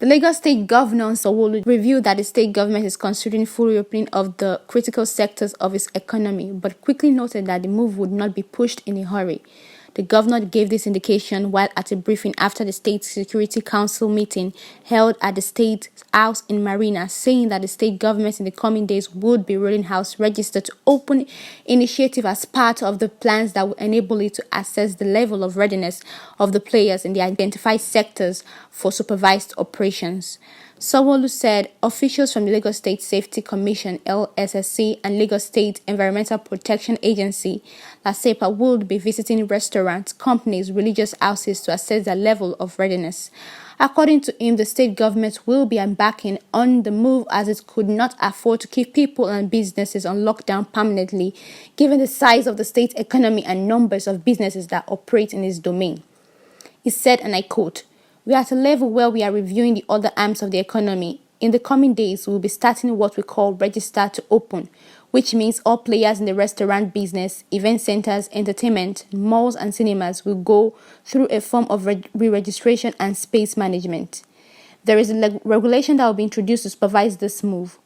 Lagos State Governor Sanwo-Olu revealed that the state government is considering full reopening of the critical sectors of its economy, but quickly noted that the move would not be pushed in a hurry. The governor gave this indication while at a briefing after the State Security Council meeting held at the State House in Marina, saying that the state government in the coming days would be rolling house register to open initiative as part of the plans that will enable it to assess the level of readiness of the players in the identified sectors for supervised operations. Sanwo-Olu said officials from the Lagos State Safety Commission (LSSC) and Lagos State Environmental Protection Agency (LASEPA) would be visiting restaurants, companies, religious houses to assess their level of readiness. According to him, the state government will be embarking on the move as it could not afford to keep people and businesses on lockdown permanently, given the size of the state economy and numbers of businesses that operate in its domain. He said, and I quote, "We are at a level where we are reviewing the other arms of the economy. In the coming days, we will be starting what we call register to open, which means all players in the restaurant business, event centers, entertainment, malls and cinemas will go through a form of re-registration and space management. There is a regulation that will be introduced to supervise this move.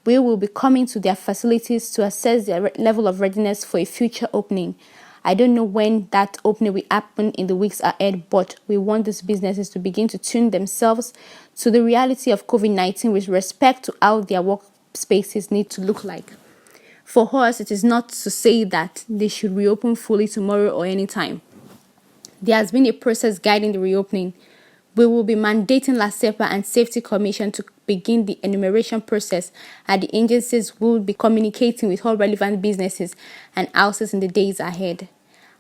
We will be coming to their facilities to assess their level of readiness for a future opening. I don't know when that opening will happen in the weeks ahead, but we want these businesses to begin to tune themselves to the reality of COVID-19 with respect to how their workspaces need to look like. For us, it is not to say that they should reopen fully tomorrow or anytime. There has been a process guiding the reopening. We will be mandating LASEPA and Safety Commission to begin the enumeration process, and the agencies will be communicating with all relevant businesses and houses in the days ahead.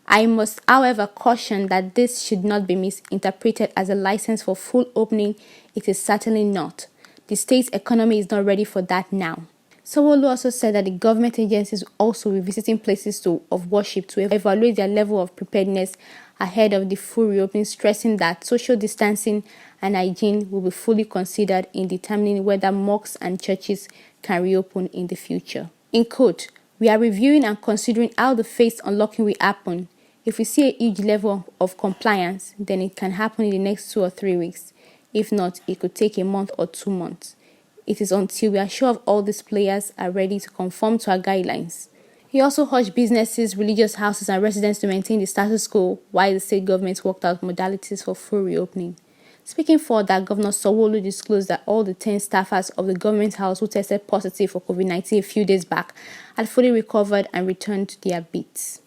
I must, however, caution that this should not be misinterpreted as a license for full opening. It is certainly not. The state's economy is not ready for that now." Sanwo-Olu also said that the government agencies also will be visiting places of worship to evaluate their level of preparedness ahead of the full reopening, stressing that social distancing and hygiene will be fully considered in determining whether mosques and churches can reopen in the future. In quote, "We are reviewing and considering how the phased unlocking will happen. If we see a huge level of compliance, then it can happen in the next 2 or 3 weeks. If not, it could take a month or 2 months. It is until we are sure of all these players are ready to conform to our guidelines." He also urged businesses, religious houses, and residents to maintain the status quo while the state government worked out modalities for full reopening. Speaking further, Governor Sanwo-Olu disclosed that all the 10 staffers of the government house who tested positive for COVID-19 a few days back had fully recovered and returned to their beats.